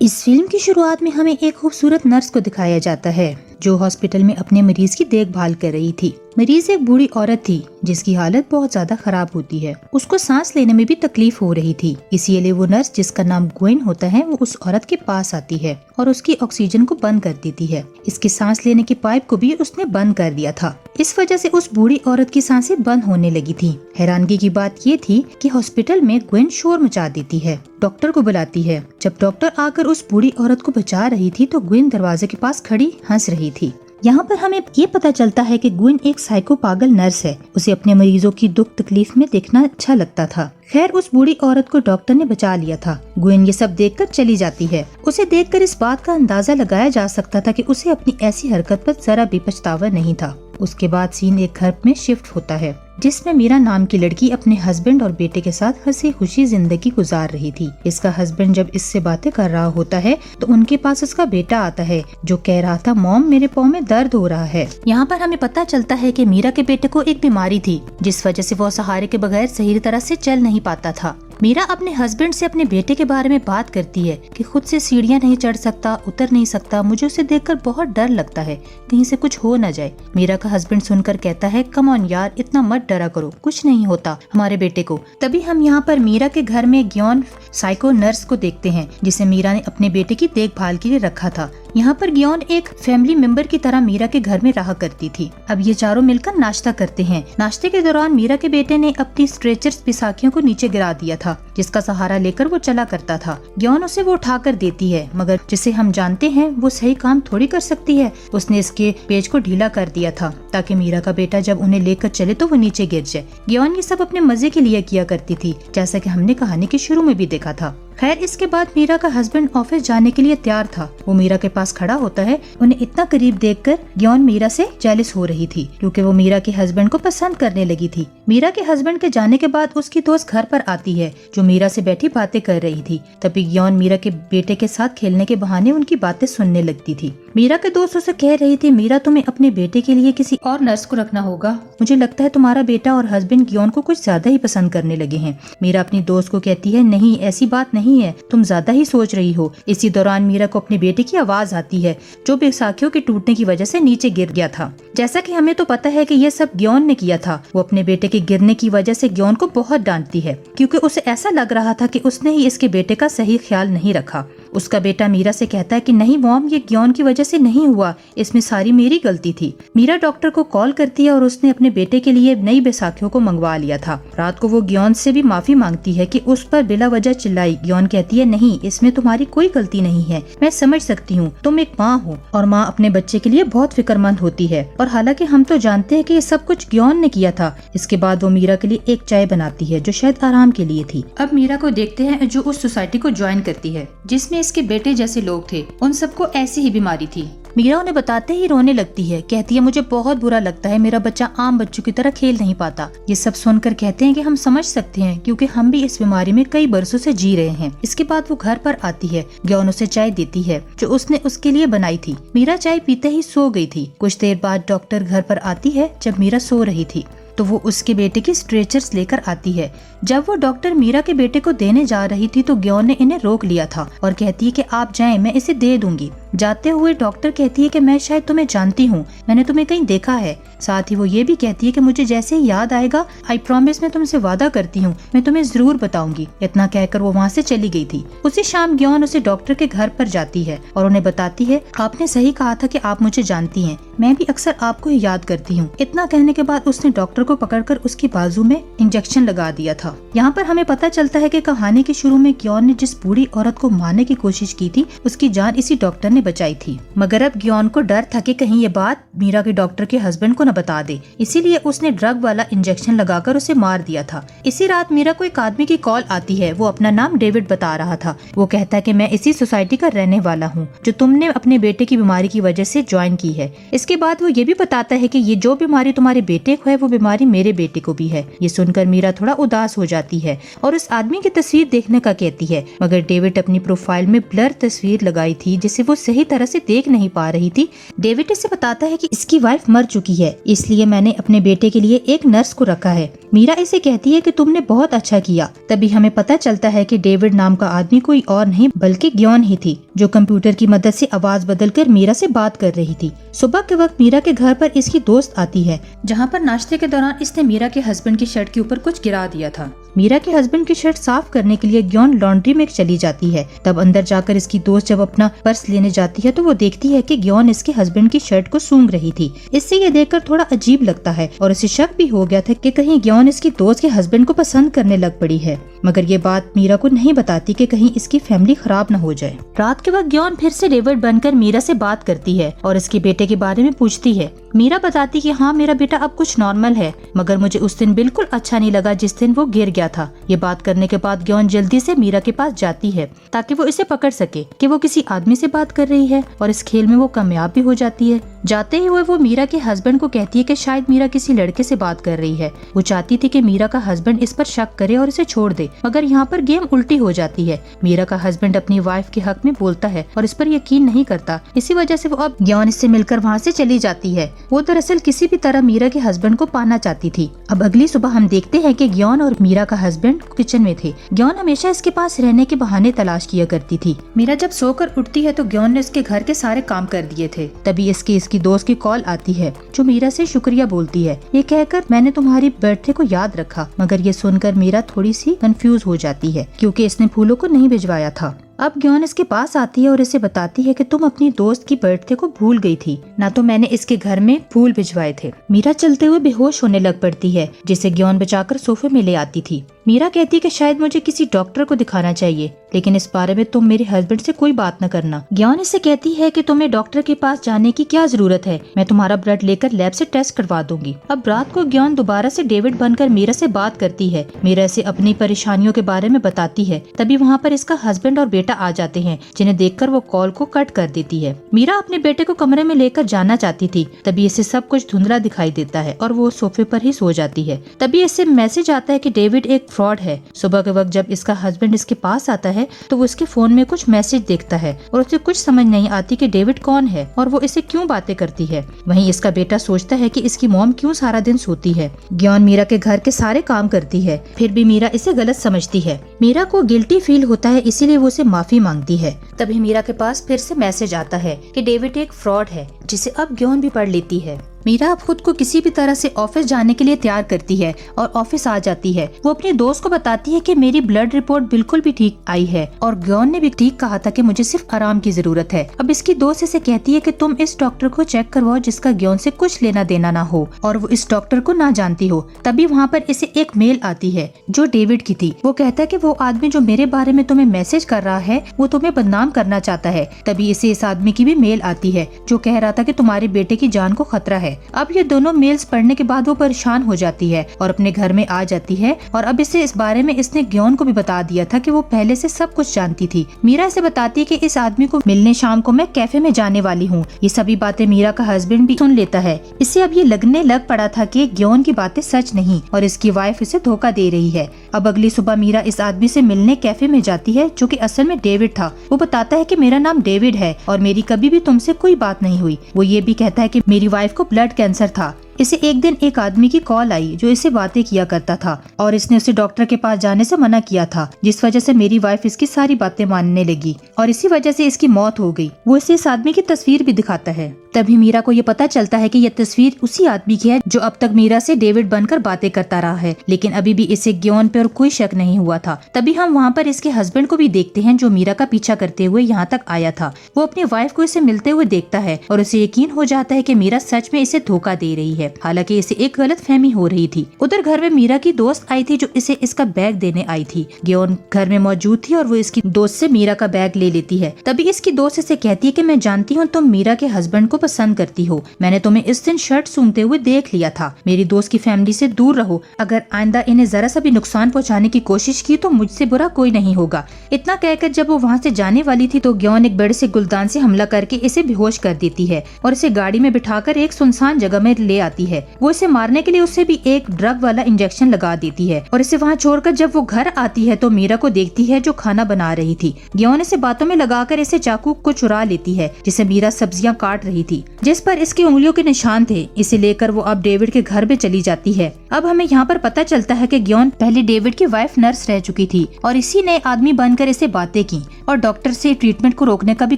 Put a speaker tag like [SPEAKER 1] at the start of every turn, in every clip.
[SPEAKER 1] इस फिल्म की शुरुआत में हमें एक खूबसूरत नर्स को दिखाया जाता है जो हॉस्पिटल में अपने मरीज की देखभाल कर रही थी। मरीज एक बूढ़ी औरत थी जिसकी हालत बहुत ज्यादा खराब होती है। उसको सांस लेने में भी तकलीफ हो रही थी, इसीलिए वो नर्स जिसका नाम ग्वेन होता है वो उस औरत के पास आती है और उसकी ऑक्सीजन को बंद कर देती है। इसके सांस लेने की पाइप को भी उसने बंद कर दिया था। इस वजह से उस बूढ़ी औरत की सांसें बंद होने लगी थी। हैरानगी की बात ये थी कि हॉस्पिटल में ग्वेन शोर मचा देती है, डॉक्टर को बुलाती है। जब डॉक्टर आकर उस बूढ़ी औरत को बचा रही थी तो ग्वेन दरवाजे के पास खड़ी हंस रही थी। यहाँ पर हमें ये पता चलता है कि ग्वेन एक साइको पागल नर्स है। उसे अपने मरीजों की दुख तकलीफ में देखना अच्छा लगता था। खैर उस बूढ़ी औरत को डॉक्टर ने बचा लिया था। ग्वेन ये सब देखकर चली जाती है। उसे देखकर इस बात का अंदाजा लगाया जा सकता था कि उसे अपनी ऐसी हरकत पर जरा भी पछतावा नहीं था। उसके बाद सीन एक घर में शिफ्ट होता है जिसमें मीरा नाम की लड़की अपने हस्बैंड और बेटे के साथ हंसी खुशी जिंदगी गुजार रही थी। इसका हस्बैंड जब इससे बातें कर रहा होता है तो उनके पास उसका बेटा आता है जो कह रहा था मॉम मेरे पाँव में दर्द हो रहा है। यहाँ पर हमें पता चलता है कि मीरा के बेटे को एक बीमारी थी जिस वजह से वो सहारे के बगैर सही तरह से चल नहीं पाता था। मीरा अपने हस्बैंड से अपने बेटे के बारे में बात करती है कि खुद से सीढ़ियाँ नहीं चढ़ सकता, उतर नहीं सकता, मुझे उसे देखकर बहुत डर लगता है, कहीं से कुछ हो न जाए। मीरा का हस्बैंड सुनकर कहता है कम ऑन यार, इतना मत डरा करो, कुछ नहीं होता हमारे बेटे को। तभी हम यहाँ पर मीरा के घर में ग्योन साइको नर्स को देखते हैं जिसे मीरा ने अपने बेटे की देखभाल के लिए रखा था। यहाँ पर ग्योन एक फैमिली मेंबर की तरह मीरा के घर में रहा करती थी। अब ये चारों मिलकर नाश्ता करते हैं। नाश्ते के दौरान मीरा के बेटे ने अपनी स्ट्रेचर बैसाखियों को नीचे गिरा दिया था जिसका सहारा लेकर वो चला करता था। ग्योन उसे वो उठाकर देती है मगर जिसे हम जानते हैं वो सही काम थोड़ी कर सकती है। उसने इसके पेज को ढीला कर दिया था ताकि मीरा का बेटा जब उन्हें लेकर चले तो वो नीचे गिर जाए। ग्योन ये सब अपने मजे के लिए किया करती थी जैसा कि हमने कहानी के शुरू में भी देखा था। खैर इसके बाद मीरा का हस्बैंड ऑफिस जाने के लिए तैयार था। वो मीरा के पास खड़ा होता है। उन्हें इतना करीब देखकर ग्योन मीरा से जेलस हो रही थी क्योंकि वो मीरा के हस्बैंड को पसंद करने लगी थी। मीरा के हस्बैंड के जाने के बाद उसकी दोस्त घर पर आती है जो मीरा से बैठी बातें कर रही थी। तभी ग्योन मीरा के बेटे के साथ खेलने के बहाने उनकी बातें सुनने लगती थी। मीरा के दोस्त उसे कह रही थी मीरा तुम्हें अपने बेटे के लिए किसी और नर्स को रखना होगा, मुझे लगता है तुम्हारा बेटा और हस्बैंड ग्योन को कुछ ज्यादा ही पसंद करने लगे हैं। मीरा अपनी दोस्त को कहती है नहीं ऐसी बात नहीं है, तुम ज्यादा ही सोच रही हो। इसी दौरान मीरा को अपने बेटे की आवाज आती है जो बैसाखियों के टूटने की वजह से नीचे गिर गया था। जैसा कि हमें तो पता है कि ये सब ग्योन ने किया था। वो अपने बेटे के गिरने की वजह से ग्योन को बहुत डांटती है क्योंकि उसे ऐसा लग रहा था कि उसने ही इसके बेटे का सही ख्याल नहीं रखा। उसका बेटा मीरा से कहता है कि नहीं मॉम ये ग्योन की वजह से नहीं हुआ, इसमें सारी मेरी गलती थी। मीरा डॉक्टर को कॉल करती है और उसने अपने बेटे के लिए नई बैसाखियों को मंगवा लिया था। रात को वो ग्योन से भी माफी मांगती है कि उस पर बिला वजह चिल्लाई। ग्योन कहती है नहीं इसमें तुम्हारी कोई गलती नहीं है, मैं समझ सकती हूँ, तुम एक माँ हो और माँ अपने बच्चे के लिए बहुत फिक्रमंद होती है। और हालांकि हम तो जानते हैं कि ये सब कुछ ग्योन ने किया था। इसके बाद वो मीरा के लिए एक चाय बनाती है जो शायद आराम के लिए थी। अब मीरा को देखते हैं जो उस सोसाइटी को ज्वाइन करती है जिसमें इसके बेटे जैसे लोग थे। उन सबको ऐसी ही बीमारी थी। मीरा उन्हें बताते ही रोने लगती है, कहती है मुझे बहुत बुरा लगता है, मेरा बच्चा आम बच्चों की तरह खेल नहीं पाता। ये सब सुनकर कहते हैं कि हम समझ सकते हैं क्योंकि हम भी इस बीमारी में कई बरसों से जी रहे हैं। इसके बाद वो घर पर आती है। ग्योन उसे चाय देती है जो उसने उसके लिए बनाई थी। मीरा चाय पीते ही सो गई थी। कुछ देर बाद डॉक्टर घर पर आती है। जब मीरा सो रही थी तो वो उसके बेटे की स्ट्रेचर्स लेकर आती है। जब वो डॉक्टर मीरा के बेटे को देने जा रही थी तो ग्योन ने इन्हें रोक लिया था और कहती है कि आप जाएं, मैं इसे दे दूंगी। जाते हुए डॉक्टर कहती है कि मैं शायद तुम्हें जानती हूँ, मैंने तुम्हें कहीं देखा है। साथ ही वो ये भी कहती है कि मुझे जैसे ही याद आएगा आई प्रॉमिस, मैं तुमसे वादा करती हूँ मैं तुम्हें जरूर बताऊंगी। इतना कहकर वो वहाँ से चली गई थी। उसी शाम ग्योन उसे डॉक्टर के घर पर जाती है और उन्हें बताती है आपने सही कहा था कि आप मुझे जानती हैं, मैं भी अक्सर आपको ही याद करती हूँ। इतना कहने के बाद उसने डॉक्टर को पकड़कर उसकी बाजू में इंजेक्शन लगा दिया था। यहाँ पर हमें पता चलता है कि कहानी के शुरू में ग्योन ने जिस बूढ़ी औरत को मारने की कोशिश की थी उसकी जान इसी डॉक्टर ने बचाई थी। मगर अब ग्योन को डर था कि कहीं ये बात मीरा के डॉक्टर के हस्बैंड को न बता दे, इसीलिए उसने ड्रग वाला इंजेक्शन लगाकर उसे मार दिया था। इसी रात मीरा को एक आदमी की कॉल आती है। वो अपना नाम डेविड बता रहा था। वो कहता है कि मैं इसी सोसाइटी का रहने वाला हूँ जो तुमने अपने बेटे की बीमारी की वजह से ज्वाइन की है। इसके बाद वो ये भी बताता है कि ये जो बीमारी तुम्हारे बेटे को है वो बीमारी मेरे बेटे को भी है। ये सुनकर मीरा थोड़ा उदास हो जाती है और उस आदमी की तस्वीर देखने का कहती है। मगर डेविड अपनी प्रोफाइल में ब्लर तस्वीर लगाई थी जिसे वो सही तरह से देख नहीं पा रही थी। डेविड इसे बताता है कि इसकी वाइफ मर चुकी है, इसलिए मैंने अपने बेटे के लिए एक नर्स को रखा है। मीरा इसे कहती है कि तुमने बहुत अच्छा किया। तभी हमें पता चलता है कि डेविड नाम का आदमी कोई और नहीं बल्कि ग्योन ही थी, जो कंप्यूटर की मदद से आवाज बदलकर मीरा से बात कर रही थी। सुबह के वक्त मीरा के घर पर इसकी दोस्त आती है, जहाँ पर नाश्ते के दौरान इसने मीरा के हस्बैंड की शर्ट के ऊपर कुछ गिरा दिया था। मीरा के हस्बैंड की शर्ट साफ करने के लिए ग्योन लॉन्ड्री में चली जाती है। तब अंदर जाकर इसकी दोस्त जब अपना पर्स लेने जाती है तो वो देखती है कि ग्योन इसके हस्बैंड की शर्ट को सूंघ रही थी। इससे ये देखकर थोड़ा अजीब लगता है और उसे शक भी हो गया था कि कहीं ग्योन इसकी दोस्त के हस्बैंड को पसंद करने लग पड़ी है। मगर ये बात मीरा को नहीं बताती कि कहीं इसकी फैमिली खराब न हो जाए। रात के वक्त ग्योन फिर से डेविड बनकर मीरा से बात करती है और इसके बेटे के बारे में पूछती है। मीरा बताती कि हाँ, मेरा बेटा अब कुछ नॉर्मल है, मगर मुझे उस दिन बिल्कुल अच्छा नहीं लगा जिस दिन वो गिर गया था। ये बात करने के बाद ग्योन जल्दी से मीरा के पास जाती है ताकि वो इसे पकड़ सके कि वो किसी आदमी से बात कर रही है, और इस खेल में वो कामयाब भी हो जाती है। जाते ही हुए वो मीरा के हस्बैंड को कहती है कि शायद मीरा किसी लड़के से बात कर रही है। वो चाहती थी कि मीरा का हस्बैंड इस पर शक करे और इसे छोड़ दे, मगर यहाँ पर गेम उल्टी हो जाती है। मीरा का हस्बैंड अपनी वाइफ के हक में बोलता है और इस पर यकीन नहीं करता। इसी वजह से वो अब ग्योन इससे मिलकर वहाँ से चली जाती है। वो दरअसल किसी भी तरह मीरा के हस्बैंड को पाना चाहती थी। अब अगली सुबह हम देखते हैं कि ग्योन और मीरा का हस्बैंड किचन में थे। ग्योन हमेशा इसके पास रहने के बहाने तलाश किया करती थी। मीरा जब सोकर उठती है तो ग्योन ने इसके घर के सारे काम कर दिए थे। तभी इसकी दोस्त की कॉल आती है, जो मीरा से शुक्रिया बोलती है, ये कहकर मैंने तुम्हारी बर्थडे को याद रखा। मगर ये सुनकर मीरा थोड़ी सी कंफ्यूज हो जाती है क्योंकि इसने फूलों को नहीं भिजवाया था। अब ग्योन इसके पास आती है और इसे बताती है कि तुम अपनी दोस्त की बर्थडे को भूल गई थी, ना तो मैंने इसके घर में फूल भिजवाए थे। मीरा चलते हुए बेहोश होने लग पड़ती है, जिसे ग्योन बचाकर सोफे में ले आती थी। मीरा कहती है कि शायद मुझे किसी डॉक्टर को दिखाना चाहिए, लेकिन इस बारे में तुम मेरे हस्बैंड से कोई बात न करना। ग्योन इससे कहती है कि तुम्हें डॉक्टर के पास जाने की क्या जरूरत है, मैं तुम्हारा ब्लड लेकर लैब से टेस्ट करवा दूंगी। अब रात को ग्योन दोबारा से डेविड बनकर मीरा से बात करती है। मीरा से अपनी परेशानियों के बारे में बताती है। तभी वहाँ पर इसका हस्बैंड और बेटा आ जाते हैं, जिन्हें देखकर वो कॉल को कट कर देती है। मीरा अपने बेटे को कमरे में लेकर जाना चाहती थी, तभी इसे सब कुछ धुंधला दिखाई देता है और वो सोफे पर ही सो जाती है। तभी इससे मैसेज आता है कि डेविड एक फ्रॉड है। सुबह के वक्त जब इसका हस्बैंड इसके पास आता है तो वो उसके फोन में कुछ मैसेज देखता है और उसे कुछ समझ नहीं आती कि डेविड कौन है और वो इसे क्यों बातें करती है। वहीं इसका बेटा सोचता है कि इसकी मॉम क्यों सारा दिन सोती है। ग्योन मीरा के घर के सारे काम करती है, फिर भी मीरा इसे गलत समझती है। मीरा को गिल्टी फील होता है, इसीलिए वो उसे माफी मांगती है। तभी मीरा के पास फिर से मैसेज आता है कि डेविड एक फ्रॉड है, जिसे अब ग्योन भी पढ़ लेती है। मीरा अब खुद को किसी भी तरह से ऑफिस जाने के लिए तैयार करती है और ऑफिस आ जाती है। वो अपने दोस्त को बताती है कि मेरी ब्लड रिपोर्ट बिल्कुल भी ठीक आई है और ग्योन ने भी ठीक कहा था कि मुझे सिर्फ आराम की जरूरत है। अब इसकी दोस्त इसे कहती है कि तुम इस डॉक्टर को चेक करवाओ जिसका ग्योन से कुछ लेना देना ना हो और वो इस डॉक्टर को ना जानती हो। तभी वहाँ पर इसे एक मेल आती है जो डेविड की थी। वो कहता है कि वो आदमी जो मेरे बारे में तुम्हें मैसेज कर रहा है वो तुम्हें बदनाम करना चाहता है। तभी इसे इस आदमी की भी मेल आती है जो कह रहा था कि तुम्हारे बेटे की जान को खतरा है। अब ये दोनों मेल्स पढ़ने के बाद वो परेशान हो जाती है और अपने घर में आ जाती है और अब इसे इस बारे में इसने ग्योन को भी बता दिया था कि वो पहले से सब कुछ जानती थी। मीरा इसे बताती है कि इस आदमी को मिलने शाम को मैं कैफे में जाने वाली हूँ। ये सभी बातें मीरा का हस्बैंड भी सुन लेता है। इससे अब ये लगने लग पड़ा था कि ग्योन की बातें सच नहीं और इसकी वाइफ इसे धोखा दे रही है। अब अगली सुबह मीरा इस आदमी से मिलने कैफे में जाती है जो कि असल में डेविड था। वो बताता है कि मेरा नाम डेविड है और मेरी कभी भी तुमसे कोई बात नहीं हुई। वो ये भी कहता है कि मेरी वाइफ को ब्लड कैंसर था। इसे एक दिन एक आदमी की कॉल आई जो इससे बातें किया करता था और इसने उसे डॉक्टर के पास जाने से मना किया था, जिस वजह से मेरी वाइफ इसकी सारी बातें मानने लगी और इसी वजह से इसकी मौत हो गई। वो इसे इस आदमी की तस्वीर भी दिखाता है। तभी मीरा को ये पता चलता है कि यह तस्वीर उसी आदमी की है जो अब तक मीरा से डेविड बनकर बातें करता रहा है, लेकिन अभी भी इसे ग्योन पे और कोई शक नहीं हुआ था। तभी हम वहाँ पर इसके हस्बैंड को भी देखते हैं जो मीरा का पीछा करते हुए यहाँ तक आया था। वो अपनी वाइफ को इसे मिलते हुए देखता है और उसे यकीन हो जाता है कि मीरा सच में इसे धोखा दे रही है। हालांकि इसे एक गलत फहमी हो रही थी। उधर घर में मीरा की दोस्त आई थी जो इसे इसका बैग देने आई थी। ग्योन घर में मौजूद थी और वो इसकी दोस्त से मीरा का बैग ले लेती है। तभी इसकी दोस्त इसे कहती है कि मैं जानती हूँ तुम मीरा के हस्बैंड को पसंद करती हो। मैंने तुम्हें इस दिन शर्ट सूंघते हुए देख लिया था। मेरी दोस्त की फैमिली से दूर रहो। अगर आइंदा इन्हें जरा सा भी नुकसान पहुंचाने की कोशिश की तो मुझसे बुरा कोई नहीं होगा। इतना कहकर जब वो वहाँ से जाने वाली थी तो ग्योन एक बड़े से गुलदान से हमला करके इसे बेहोश कर देती है और इसे गाड़ी में बिठाकर एक सुनसान जगह में ले आती है। वो इसे मारने के लिए उसे भी एक ड्रग वाला इंजेक्शन लगा देती है और इसे वहाँ छोड़कर जब वो घर आती है तो मीरा को देखती है जो खाना बना रही थी। ग्योन इसे बातों में लगाकर इसे चाकू को चुरा लेती है जिसे मीरा सब्जियां काट रही थी, जिस पर इसकी उंगलियों के निशान थे। इसे लेकर वो अब डेविड के घर में चली जाती है। अब हमें यहाँ पर पता चलता है कि ग्योन पहले डेविड की वाइफ नर्स रह चुकी थी और इसी ने आदमी बनकर इसे बातें की और डॉक्टर से ट्रीटमेंट को रोकने का भी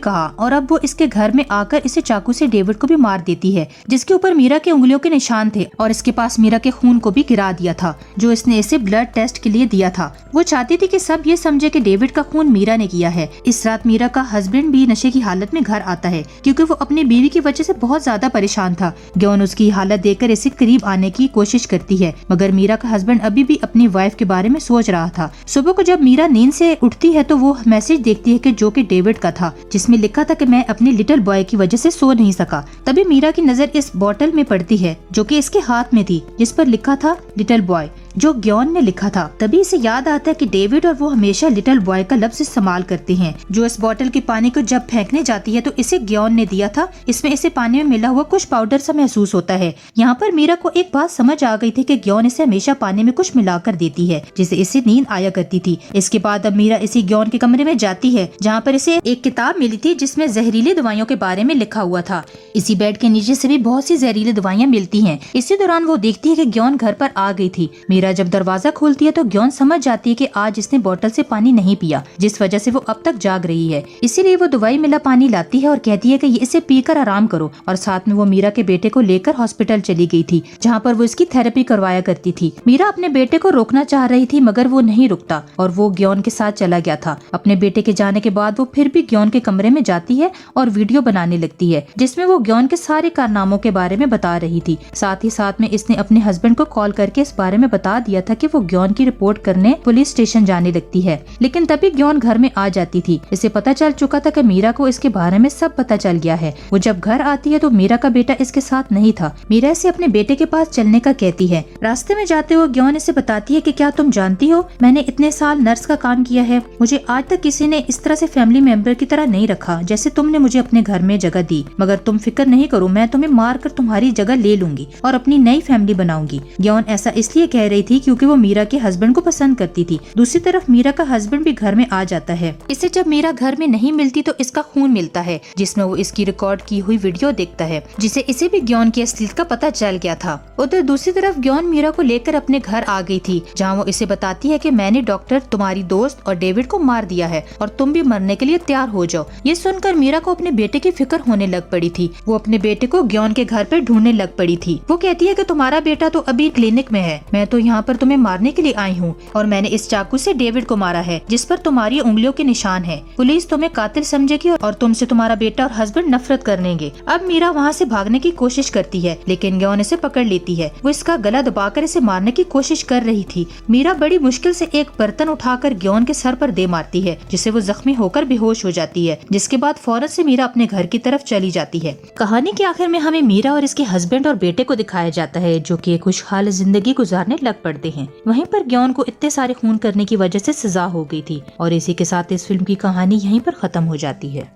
[SPEAKER 1] कहा और अब वो इसके घर में आकर इसे चाकू से डेविड को भी मार देती है, जिसके ऊपर मीरा के उंगलियों के निशान थे और इसके पास मीरा के खून को भी गिरा दिया था जो इसने इसे ब्लड टेस्ट के लिए दिया था। वो चाहती थी कि सब ये समझे कि डेविड का खून मीरा ने किया है। इस रात मीरा का हस्बैंड भी नशे की हालत में घर आता है क्योंकि वो अपनी बीवी की वजह से बहुत ज्यादा परेशान था। ग्योन उसकी हालत देखकर इसे करीब आने की कोशिश करती है मगर मीरा का हस्बैंड अभी भी अपनी वाइफ के बारे में सोच रहा था। सुबह को जब मीरा नींद से उठती है तो वो मैसेज देखती है कि जो कि डेविड का था, जिसमें लिखा था कि मैं अपने लिटिल बॉय की वजह से सो नहीं सका। तभी मीरा की नजर इस बोतल में पड़ती है जो कि इसके हाथ में थी, जिस पर लिखा था लिटिल बॉय, जो ग्योन ने लिखा था। तभी इसे याद आता है कि डेविड और वो हमेशा लिटिल बॉय का लफ्ज इस्तेमाल करते हैं। जो इस बोतल के पानी को जब फेंकने जाती है तो इसे ग्योन ने दिया था। इसमें इसे पानी में मिला हुआ कुछ पाउडर सा महसूस होता है। यहाँ पर मीरा को एक बात समझ आ गई थी कि ग्योन इसे हमेशा पानी में कुछ मिलाकर देती है जिसे इसे नींद आया करती थी। इसके बाद अब मीरा इसी ग्योन के कमरे में जाती है जहाँ पर इसे एक किताब मिली थी जिसमें जहरीली दवाइयों के बारे में लिखा हुआ था। इसी बेड के नीचे से भी बहुत सी जहरीली दवाइयाँ मिलती है। इसी दौरान वो देखती है कि ग्योन घर पर आ गई थी। मीरा जब दरवाजा खोलती है तो ग्योन समझ जाती है कि आज इसने बोतल से पानी नहीं पिया, जिस वजह से वो अब तक जाग रही है। इसीलिए वो दवाई मिला पानी लाती है और कहती है कि इसे पीकर आराम करो। और साथ में वो मीरा के बेटे को लेकर हॉस्पिटल चली गई थी जहाँ पर वो इसकी थेरेपी करवाया करती थी। मीरा अपने बेटे को रोकना चाह रही थी मगर वो नहीं रुकता और वो ग्योन के साथ चला गया था। अपने बेटे के जाने के बाद वो फिर भी ग्योन के कमरे में जाती है और वीडियो बनाने लगती है जिसमें वो ग्योन के सारे कारनामों के बारे में बता रही थी। साथ ही साथ में इसने अपने हस्बैंड को कॉल करके इस बारे में बता दिया था कि वो ग्योन की रिपोर्ट करने पुलिस स्टेशन जाने लगती है। लेकिन तभी ग्योन घर में आ जाती थी। इसे पता चल चुका था कि मीरा को इसके बारे में सब पता चल गया है। वो जब घर आती है तो मीरा का बेटा इसके साथ नहीं था। मीरा इसे अपने बेटे के पास चलने का कहती है। रास्ते में जाते हुए ग्योन इसे बताती है कि क्या तुम जानती हो, मैंने इतने साल नर्स का काम किया है। मुझे आज तक किसी ने इस तरह से फैमिली मेंबर की तरह नहीं रखा जैसे तुमने मुझे अपने घर में जगह दी। मगर तुम फिक्र नहीं करो, मैं तुम्हें मार कर तुम्हारी जगह ले लूंगी और अपनी नई फैमिली बनाऊंगी। ग्योन ऐसा इसलिए कह रही थी क्योंकि वो मीरा के हस्बैंड को पसंद करती थी। दूसरी तरफ मीरा का हस्बैंड भी घर में आ जाता है। इसे जब मीरा घर में नहीं मिलती तो इसका खून मिलता है जिसमें वो इसकी रिकॉर्ड की हुई वीडियो देखता है, जिसे इसे भी ग्योन की असलियत का पता चल गया था। उधर दूसरी तरफ ग्योन मीरा को लेकर अपने घर आ गई थी जहाँ वो इसे बताती है कि मैंने डॉक्टर तुम्हारी दोस्त और डेविड को मार दिया है और तुम भी मरने के लिए तैयार हो जाओ। ये सुनकर मीरा को अपने बेटे की फिक्र होने लग पड़ी थी। वो अपने बेटे को ग्योन के घर पर ढूंढने लग पड़ी थी। वो कहती है कि तुम्हारा बेटा तो अभी क्लिनिक में है, मैं तो यहाँ पर तुम्हें मारने के लिए आई हूँ और मैंने इस चाकू से डेविड को मारा है जिस पर तुम्हारी उंगलियों के निशान है। पुलिस तुम्हें कातिल समझेगी और तुमसे तुम्हारा बेटा और हस्बैंड नफरत करेंगे। अब मीरा वहाँ से भागने की कोशिश करती है लेकिन ग्योन इसे पकड़ लेती है। वो इसका गला दबाकर इसे मारने की कोशिश कर रही थी। मीरा बड़ी मुश्किल से एक बर्तन उठाकर ग्योन के सर पर दे मारती है जिससे वो जख्मी होकर बेहोश हो जाती है, जिसके बाद फौरन से मीरा अपने घर की तरफ चली जाती है। कहानी के आखिर में हमें मीरा और इसके हस्बैंड और बेटे को दिखाया जाता है जो कि खुशहाल जिंदगी गुजारने लग पड़ते हैं। वहीं पर ग्योन को इतने सारे खून करने की वजह से सजा हो गई थी और इसी के साथ इस फिल्म की कहानी यहीं पर खत्म हो जाती है।